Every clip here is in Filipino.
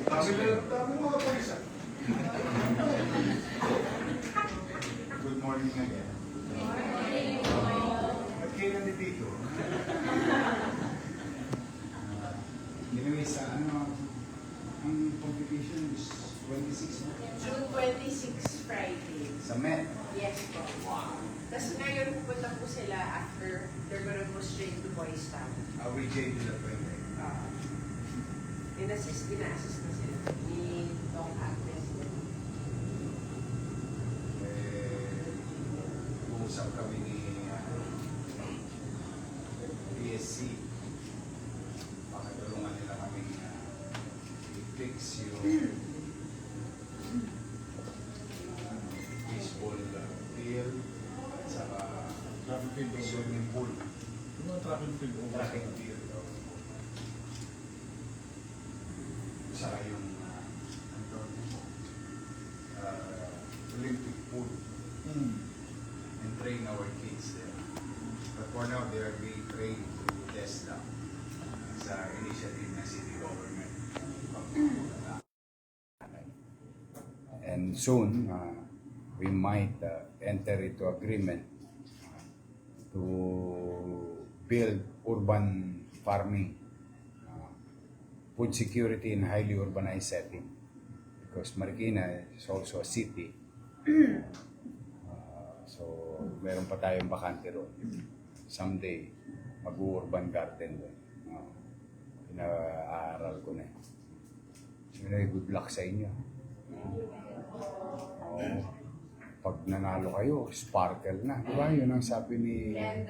Dami mga pulis. Good morning again. Ba't kayo nandito? Anyway, sa ano, ang competition is 26 na? June 26, Friday. Sa Met? Yes po. Wow. Tapos ngayon pupunta po sila after they're gonna go straight to Boys Town. We J to the point. Ina-assist na sila ni Dong Agnes. Uusap kami ni PSC. Makatulungan nila kami i-fix yung baseball field at saka swimming pool. Tracking field. Saka yung Olympic pool. And train our kids there. But for now, they are being trained through TESDA sa initiative ng city government. And soon, we might enter into agreement to build urban farming, food security in highly urbanized setting. Because Marikina is also a city. So, meron pa tayong bakante roon. Someday, mag-urban garden doon. Pinaaral ko na. So, good luck sa inyo. Pag nanalo kayo, sparkle na. Diba? Yun ang sabi ni... And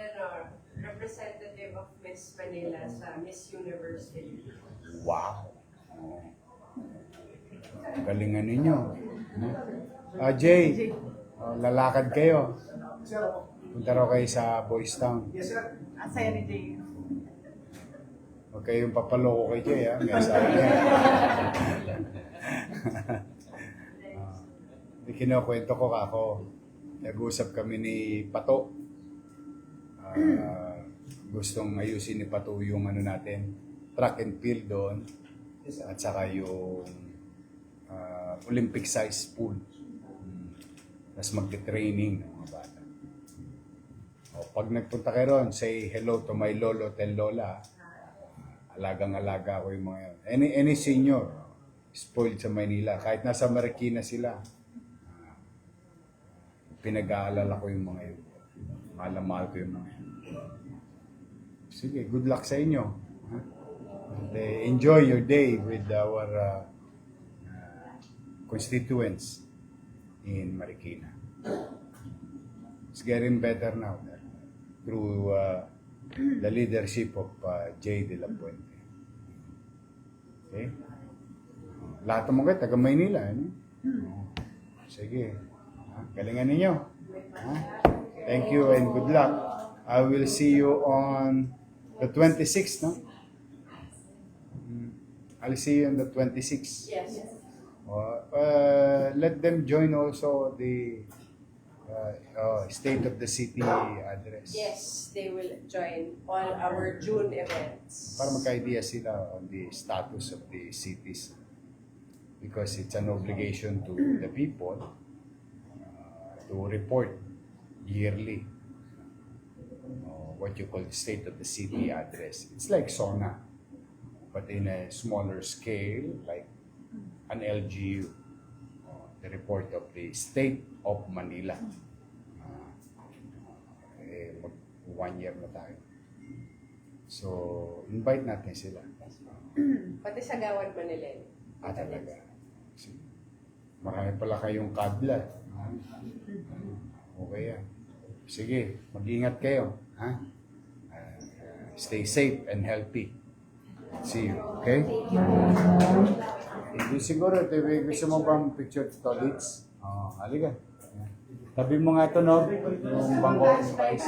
representative of Miss Manila sa Miss Universe Philippines. Wow! Galingan ninyo. Jay, lalakad kayo. Punta raw kayo sa Boys Town. Yes, sir. Ang saya ni Jay. Huwag kayong papaloko kay Jay, ha? May asawa niya. Kinukwento ko ako. Nag-usap kami ni Pato. Gustong ayusin ni Pato yung ano natin, track and field doon. At saka yung Olympic size pool. Tapos mag-training ng mga bata. Pag nagpunta kayo ron, say hello to my lolo and lola. Alagang-alaga ko yung mga yun. Any senior, spoiled sa Manila. Kahit nasa Marikina sila, pinag-aalala ko yung mga yun. Mahal ko yung mga yun. Sige, good luck sa inyo. Enjoy your day with our constituents in Marikina. It's getting better now through the leadership of Jay de la Puente. Okay? Lahat ng mga taga Maynila. Sige. Galingan ninyo. Thank you and good luck. I will see you on the 26th, no? I'll see you on the 26th. Yes. Let them join also the State of the City address. Yes, they will join all our June events. Para magka-idea sila on the status of the cities. Because it's an obligation to the people to report yearly what you call the State of the City address. It's like SONA, but in a smaller scale, like an LGU, the report of the State of Manila. 1 year na tayo. So, invite natin sila. Pati sa Gawad Manila. Talaga. Marami pala kayong kadlat. Okay yan. Sige, mag-ingat kayo. Stay safe and healthy. See you. Okay? Hindi siguro, gusto mo bang picture to Lids? Halika. Tabi mo nga ito, no? Yung bangko, yung guys.